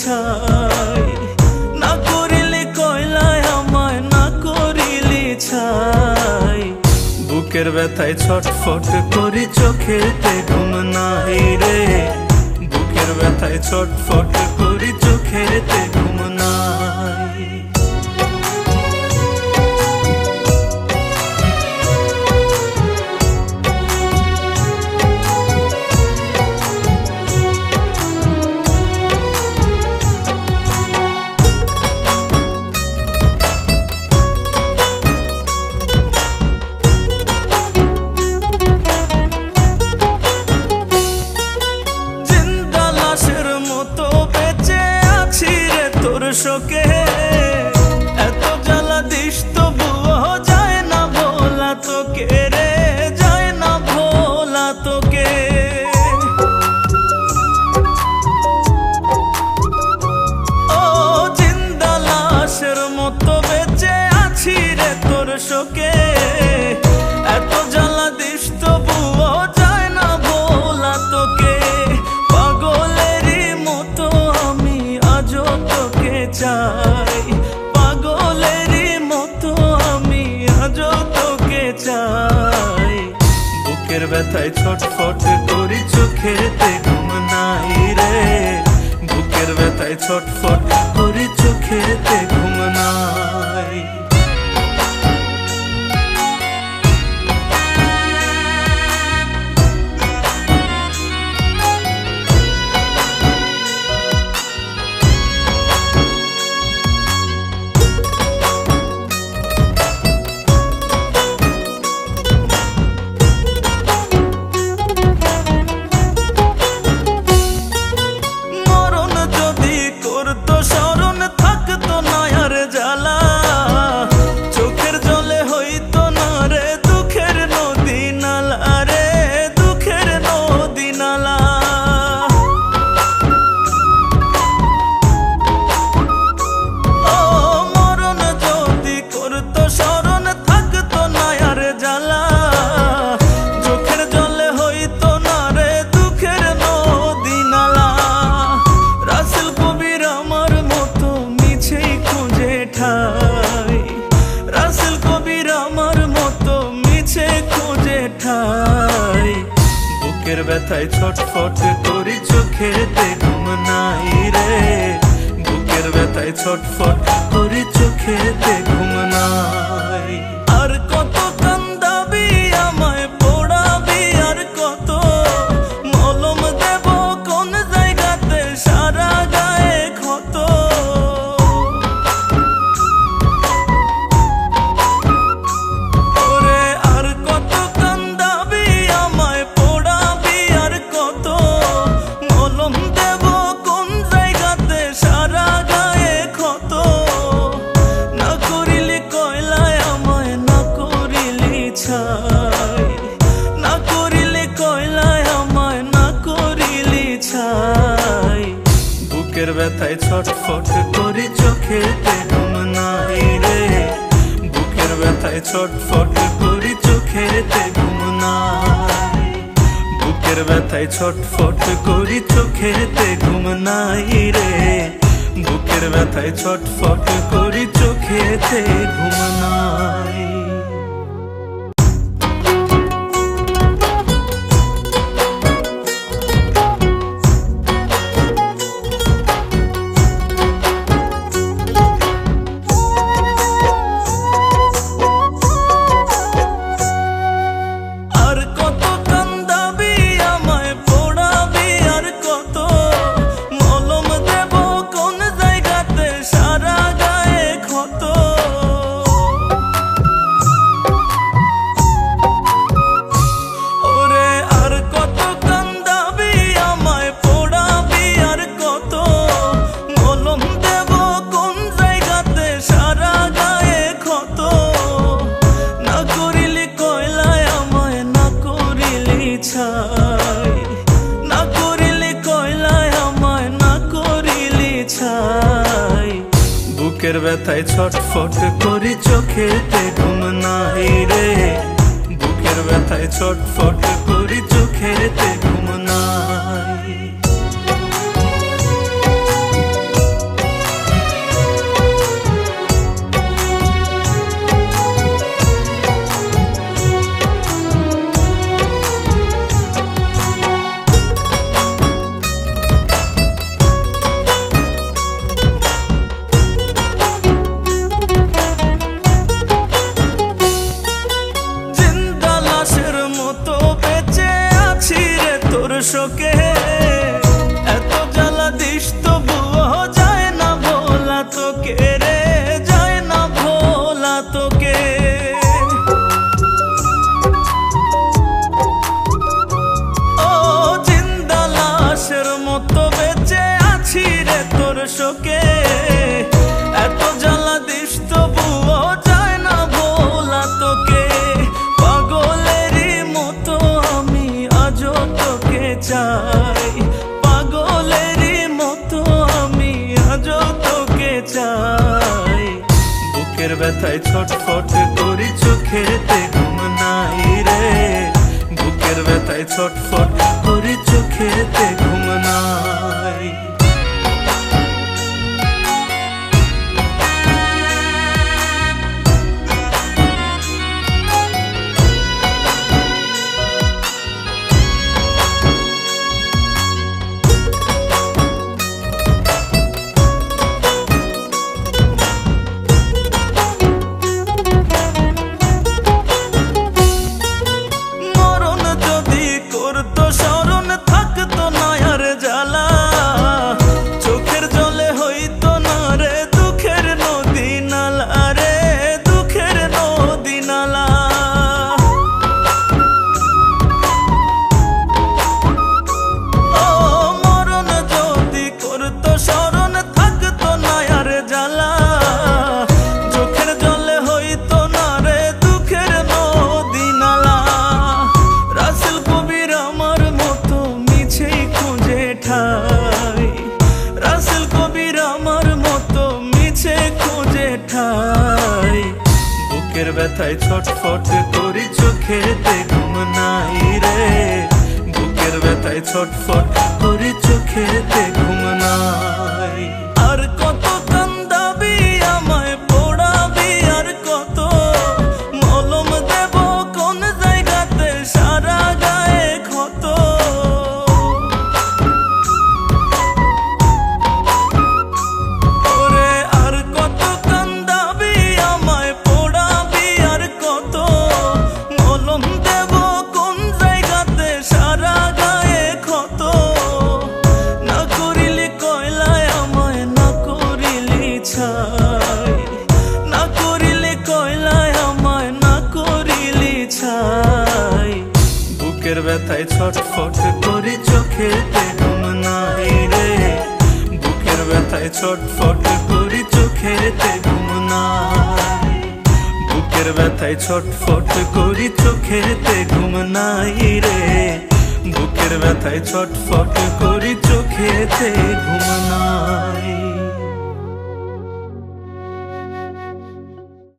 ছাই, না করিলে কয়লায় আমায় না করিলে ছাই। বুকের ব্যথায় ছটফট করি চোখেতে ঘুম নাই রে, বুকের ব্যথায় ছটফট করি চোখেতে ঘুম নাই। শোকে এত জ্বালা দিস তবুও যায় না ভোলা তোকে রে, যায় না ভোলা তোকে। ও জিন্দা লাশের মতো বেঁচে আছি রে তোর শোকে, এত জ্বালা দিস তবুও যায় না ভোলা তোকে। পাগলেরই মতো আমি আজও তোকে চাই, পাগলেরই মতো আমি আজও তোকে চাই। বুকের ব্যথায় ছটফট করি চোখেতে ঘুম নাই রে, বুকের ব্যথায় ছটফট করি চোখেতে ঘুম নাই। রাসেল কবির আমার মতো মিছে খুঁজে ঠাই, বুকের ব্যথায় ছটফট করি চোখেতে ঘুম নাই রে, বুকের ব্যথায় ছটফট করি চোখেতে ঘুম নাই। আর কত কান্দাবি আমায় পোড়াবি, আর কত মলম দেব কোন জায়গাতে সারা গায়ে ক্ষত। না করিলে কয়লায় আমায় না করিলে ছাই, বুকের ব্যথায় ছটফট করি চোখেতে ঘুম নাই রে, বুকের ব্যথায় ছটফট করি চোখেতে ঘুম নাই। বুকের ব্যথায় ছটফট করি চোখেতে ঘুম নাই রে, বুকের ব্যথায় ছটফট করি চোখেতে ঘুম নাই। ছাই, না করিলে কয়লায় আমায় না করিলে ছাই। বুকের ব্যথায় ছটফট করি চোখেতে ঘুম নাই রে, বুকের ব্যথায় ছটফট করি চোখেতে ঘুম নাই। এত জ্বালা দিস তবুও যায় না ভোলা তোকে রে, যায় না ভোলা তোকে। ও জিন্দা লাশের মতো বেঁচে আছি রে তোর শোকে, এত জ্বালা দিস তবুও যায় না ভোলা তোকে। পাগলেরই মতো আমি আজও তোকে চাই, পাগলেরই মতো আমি আজও তোকে চাই। বুকের ব্যথায় ছটফট করি চোখেতে ঘুম নাই রে, বুকের ব্যথায় ছটফট করি চোখেতে ঘুম নাই। স্মরণ থাকতো না আর জ্বালা, চোখের জলে হইতো না রে দুঃখের নদী নালা রে, দুঃখের নদী নালা। ও মরণ যদি করতো স্মরণ থাকতো না আর জ্বালা, চোখের জলে হইতো না রে দুঃখের নদী নালা। রাসেল কবির আমার মতো মিছেই খুঁজে ঠাই, রাসেল কবির আমার মতো মিছে খুঁজে ঠাই। বুকের ব্যথায় ছটফট করি চোখেতে ঘুম নাই রে, বুকের ব্যথায় ছটফট করি চোখেতে ঘুম নাই। আর কত কান্দাবি আমায় পোড়াবি, আর কত মলম দেব কোন জায়গাতে সারা গায়ে ক্ষত। ওরে আর কত কান্দাবি আমায় পোড়াবি, আর কত মলম দেব কোন জায়গাতে সারা গায়ে ক্ষত। না করিলি কয়লায় আমায়, না করিলি ছাই, না করিলি কয়লায় আমায়, না করিলি ছাই। বুকের ব্যথায় ছটফট করি চোখেতে ঘুম নাই রে, বুকের ব্যথায় ছটফট করি চোখেতে ঘুম নাই। বুকের ব্যথায় ছটফট করি চোখেতে ঘুম নাই রে, বুকের ব্যথায় ছটফট করি চোখেতে ঘুম নাই।